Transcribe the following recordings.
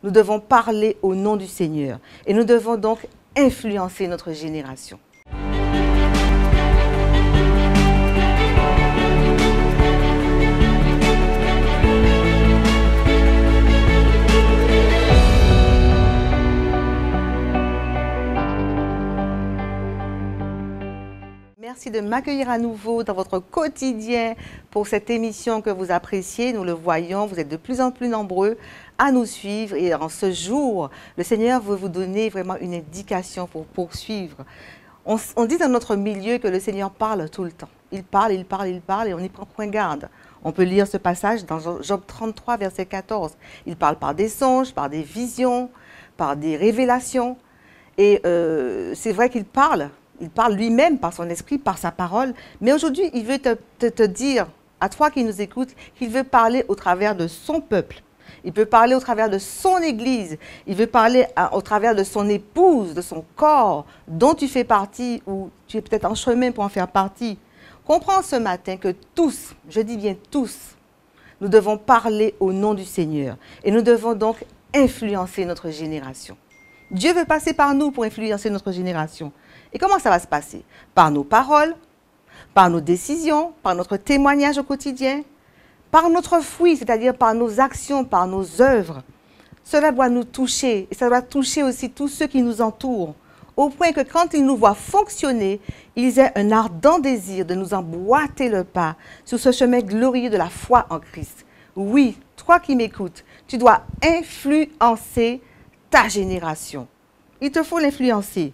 Nous devons parler au nom du Seigneur. Et nous devons donc influencer notre génération. Merci de m'accueillir à nouveau dans votre quotidien pour cette émission que vous appréciez. Nous le voyons, vous êtes de plus en plus nombreux à nous suivre. Et en ce jour, le Seigneur veut vous donner vraiment une indication pour poursuivre. On dit dans notre milieu que le Seigneur parle tout le temps. Il parle, il parle, il parle et on n'y prend point garde. On peut lire ce passage dans Job 33, verset 14. Il parle par des songes, par des visions, par des révélations. Et c'est vrai qu'il parle. Il parle lui-même par son esprit, par sa parole. Mais aujourd'hui, il veut te dire, à toi qui nous écoutes, qu'il veut parler au travers de son peuple. Il peut parler au travers de son église. Il veut parler au travers de son épouse, de son corps, dont tu fais partie ou tu es peut-être en chemin pour en faire partie. Comprends ce matin que tous, je dis bien tous, nous devons parler au nom du Seigneur. Et nous devons donc influencer notre génération. Dieu veut passer par nous pour influencer notre génération. Et comment ça va se passer? Par nos paroles, par nos décisions, par notre témoignage au quotidien, par notre fruit, c'est-à-dire par nos actions, par nos œuvres. Cela doit nous toucher et ça doit toucher aussi tous ceux qui nous entourent, au point que quand ils nous voient fonctionner, ils aient un ardent désir de nous emboîter le pas sur ce chemin glorieux de la foi en Christ. Oui, toi qui m'écoutes, tu dois influencer ta génération. Il te faut l'influencer.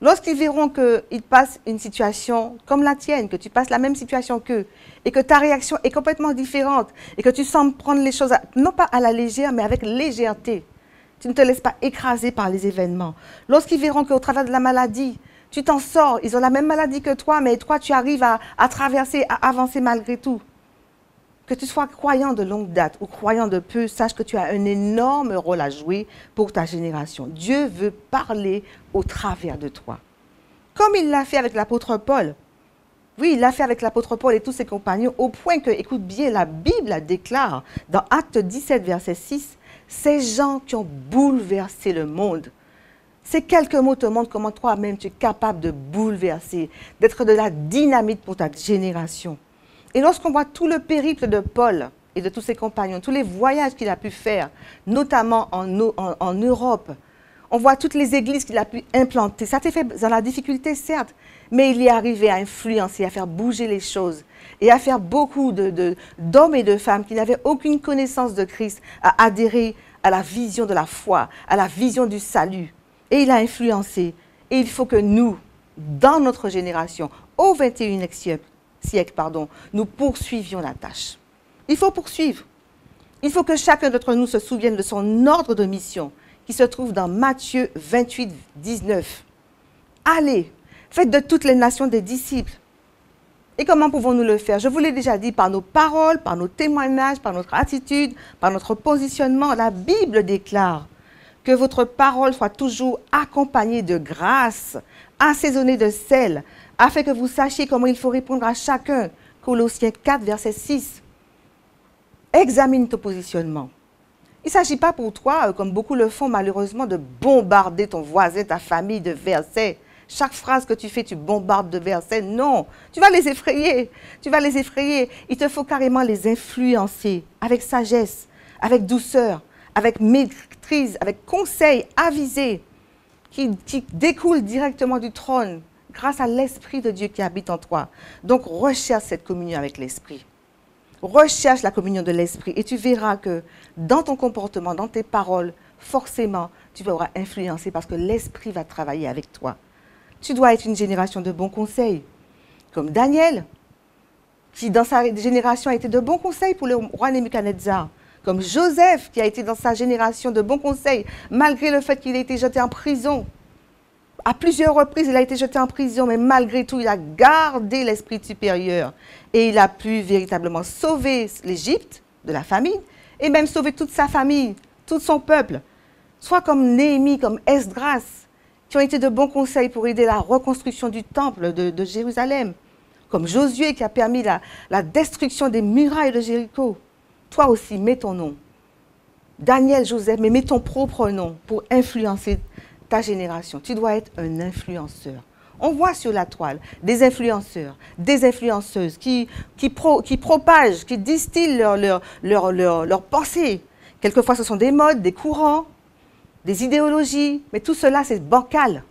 Lorsqu'ils verront qu'ils passent une situation comme la tienne, que tu passes la même situation qu'eux, et que ta réaction est complètement différente, et que tu sembles prendre les choses, non pas à la légère, mais avec légèreté. Tu ne te laisses pas écraser par les événements. Lorsqu'ils verront qu'au travers de la maladie, tu t'en sors, ils ont la même maladie que toi, mais toi, tu arrives à traverser, à avancer malgré tout. Que tu sois croyant de longue date ou croyant de peu, sache que tu as un énorme rôle à jouer pour ta génération. Dieu veut parler au travers de toi. Comme il l'a fait avec l'apôtre Paul. Oui, il l'a fait avec l'apôtre Paul et tous ses compagnons, au point que, écoute bien, la Bible déclare dans Actes 17, verset 6, ces gens qui ont bouleversé le monde. Ces quelques mots te montrent comment toi-même tu es capable de bouleverser, d'être de la dynamite pour ta génération. Et lorsqu'on voit tout le périple de Paul et de tous ses compagnons, tous les voyages qu'il a pu faire, notamment en Europe, on voit toutes les églises qu'il a pu implanter. Ça t'est fait dans la difficulté, certes, mais il est arrivé à influencer, à faire bouger les choses et à faire beaucoup d'hommes et de femmes qui n'avaient aucune connaissance de Christ à adhérer à la vision de la foi, à la vision du salut. Et il a influencé. Et il faut que nous, dans notre génération, au XXIe siècle, nous poursuivions la tâche. Il faut poursuivre. Il faut que chacun d'entre nous se souvienne de son ordre de mission qui se trouve dans Matthieu 28, 19. Allez, faites de toutes les nations des disciples. Et comment pouvons-nous le faire? Je vous l'ai déjà dit, par nos paroles, par nos témoignages, par notre attitude, par notre positionnement. La Bible déclare que votre parole soit toujours accompagnée de grâce, assaisonnée de sel, afin que vous sachiez comment il faut répondre à chacun. Colossiens 4, verset 6. Examine ton positionnement. Il ne s'agit pas pour toi, comme beaucoup le font malheureusement, de bombarder ton voisin, ta famille de versets. Chaque phrase que tu fais, tu bombardes de versets. Non, tu vas les effrayer. Tu vas les effrayer. Il te faut carrément les influencer avec sagesse, avec douceur, avec maîtrise, avec conseil avisé qui découle directement du trône grâce à l'Esprit de Dieu qui habite en toi. Donc, recherche cette communion avec l'Esprit. Recherche la communion de l'Esprit et tu verras que dans ton comportement, dans tes paroles, forcément, tu vas influencer parce que l'Esprit va travailler avec toi. Tu dois être une génération de bons conseils, comme Daniel, qui dans sa génération a été de bons conseils pour le roi Nebuchadnezzar, comme Joseph, qui a été dans sa génération de bons conseils, malgré le fait qu'il ait été jeté en prison. À plusieurs reprises, il a été jeté en prison, mais malgré tout, il a gardé l'esprit supérieur. Et il a pu véritablement sauver l'Égypte de la famine, et même sauver toute sa famille, tout son peuple. Soit comme Néhémie, comme Esdras, qui ont été de bons conseils pour aider la reconstruction du temple de Jérusalem. Comme Josué, qui a permis la destruction des murailles de Jéricho. Toi aussi, mets ton nom Daniel, Joseph, mais mets ton propre nom pour influencer ta génération. Tu dois être un influenceur. On voit sur la toile des influenceurs, des influenceuses qui propagent, qui distillent leurs pensées. Quelquefois, ce sont des modes, des courants, des idéologies, mais tout cela, c'est bancal.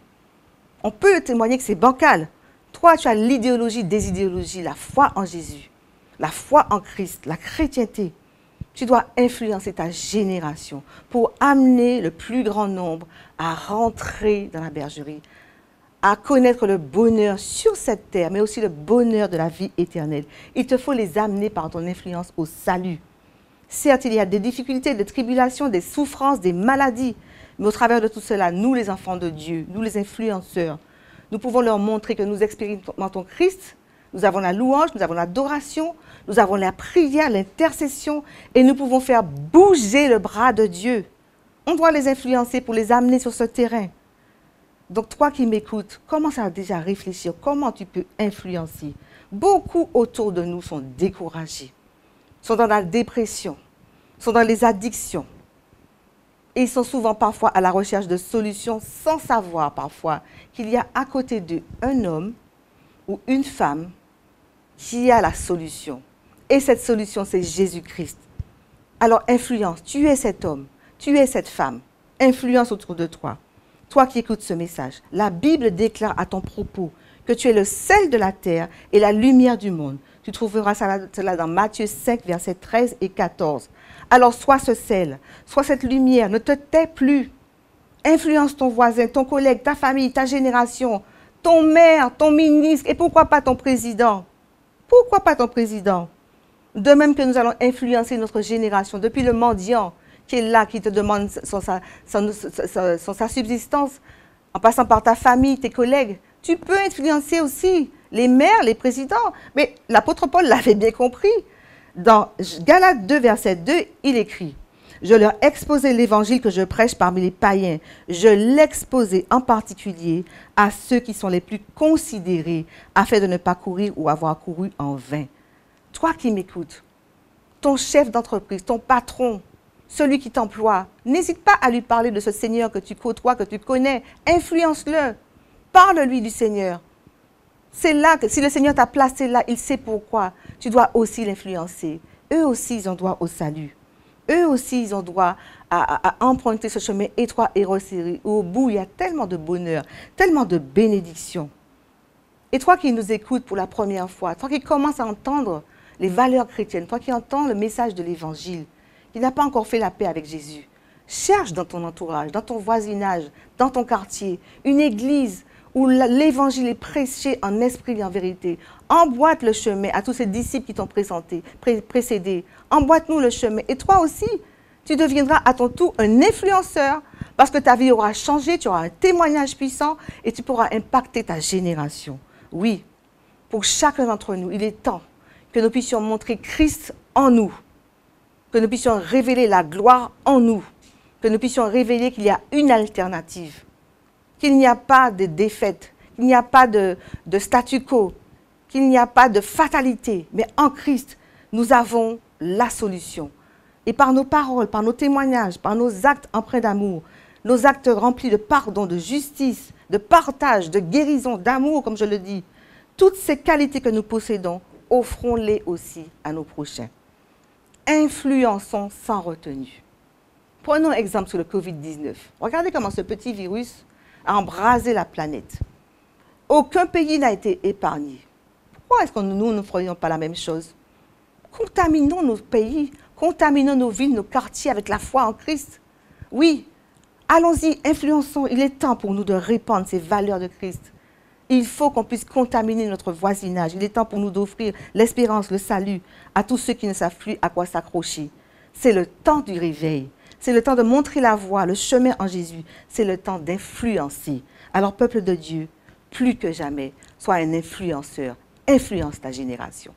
On peut témoigner que c'est bancal. Toi, tu as l'idéologie des idéologies, la foi en Jésus, la foi en Christ, la chrétienté. Tu dois influencer ta génération pour amener le plus grand nombre à rentrer dans la bergerie, à connaître le bonheur sur cette terre, mais aussi le bonheur de la vie éternelle. Il te faut les amener par ton influence au salut. Certes, il y a des difficultés, des tribulations, des souffrances, des maladies, mais au travers de tout cela, nous les enfants de Dieu, nous les influenceurs, nous pouvons leur montrer que nous expérimentons Christ, nous avons la louange, nous avons l'adoration, nous avons la prière, l'intercession, et nous pouvons faire bouger le bras de Dieu. On doit les influencer pour les amener sur ce terrain. Donc toi qui m'écoutes, commence à déjà réfléchir comment tu peux influencer. Beaucoup autour de nous sont découragés, sont dans la dépression, sont dans les addictions. Et ils sont souvent parfois à la recherche de solutions sans savoir parfois qu'il y a à côté d'eux un homme ou une femme qui a la solution. Et cette solution, c'est Jésus-Christ. Alors influence, tu es cet homme, tu es cette femme. Influence autour de toi. Toi qui écoutes ce message, la Bible déclare à ton propos que tu es le sel de la terre et la lumière du monde. Tu trouveras cela dans Matthieu 5, versets 13 et 14. Alors sois ce sel, sois cette lumière, ne te tais plus. Influence ton voisin, ton collègue, ta famille, ta génération, ton maire, ton ministre et pourquoi pas ton président. Pourquoi pas ton président? De même que nous allons influencer notre génération, depuis le mendiant qui est là, qui te demande sa subsistance, en passant par ta famille, tes collègues. Tu peux influencer aussi les maires, les présidents. Mais l'apôtre Paul l'avait bien compris. Dans Galates 2, verset 2, il écrit « Je leur exposai l'évangile que je prêche parmi les païens. Je l'exposai en particulier à ceux qui sont les plus considérés, afin de ne pas courir ou avoir couru en vain. » Toi qui m'écoutes, ton chef d'entreprise, ton patron, celui qui t'emploie, n'hésite pas à lui parler de ce Seigneur que tu côtoies, que tu connais. Influence-le. Parle-lui du Seigneur. C'est là que si le Seigneur t'a placé là, il sait pourquoi. Tu dois aussi l'influencer. Eux aussi, ils ont droit au salut. Eux aussi, ils ont droit à emprunter ce chemin étroit et resserré. Au bout, il y a tellement de bonheur, tellement de bénédictions. Et toi qui nous écoutes pour la première fois, toi qui commences à entendre les valeurs chrétiennes, toi qui entends le message de l'Évangile, qui n'a pas encore fait la paix avec Jésus, cherche dans ton entourage, dans ton voisinage, dans ton quartier, une église où l'Évangile est prêché en esprit et en vérité. Emboîte le chemin à tous ces disciples qui t'ont précédé. Emboîte-nous le chemin. Et toi aussi, tu deviendras à ton tour un influenceur parce que ta vie aura changé, tu auras un témoignage puissant et tu pourras impacter ta génération. Oui, pour chacun d'entre nous, il est temps que nous puissions montrer Christ en nous, que nous puissions révéler la gloire en nous, que nous puissions révéler qu'il y a une alternative, qu'il n'y a pas de défaite, qu'il n'y a pas de statu quo, qu'il n'y a pas de fatalité, mais en Christ, nous avons la solution. Et par nos paroles, par nos témoignages, par nos actes empreints d'amour, nos actes remplis de pardon, de justice, de partage, de guérison, d'amour, comme je le dis, toutes ces qualités que nous possédons, offrons-les aussi à nos prochains. Influençons sans retenue. Prenons exemple sur le Covid-19. Regardez comment ce petit virus a embrasé la planète. Aucun pays n'a été épargné. Pourquoi est-ce que nous ne ferions pas la même chose? Contaminons nos pays, contaminons nos villes, nos quartiers avec la foi en Christ. Oui, allons-y, influençons. Il est temps pour nous de répandre ces valeurs de Christ. Il faut qu'on puisse contaminer notre voisinage. Il est temps pour nous d'offrir l'espérance, le salut à tous ceux qui ne savent plus à quoi s'accrocher. C'est le temps du réveil. C'est le temps de montrer la voie, le chemin en Jésus. C'est le temps d'influencer. Alors, peuple de Dieu, plus que jamais, sois un influenceur. Influence ta génération.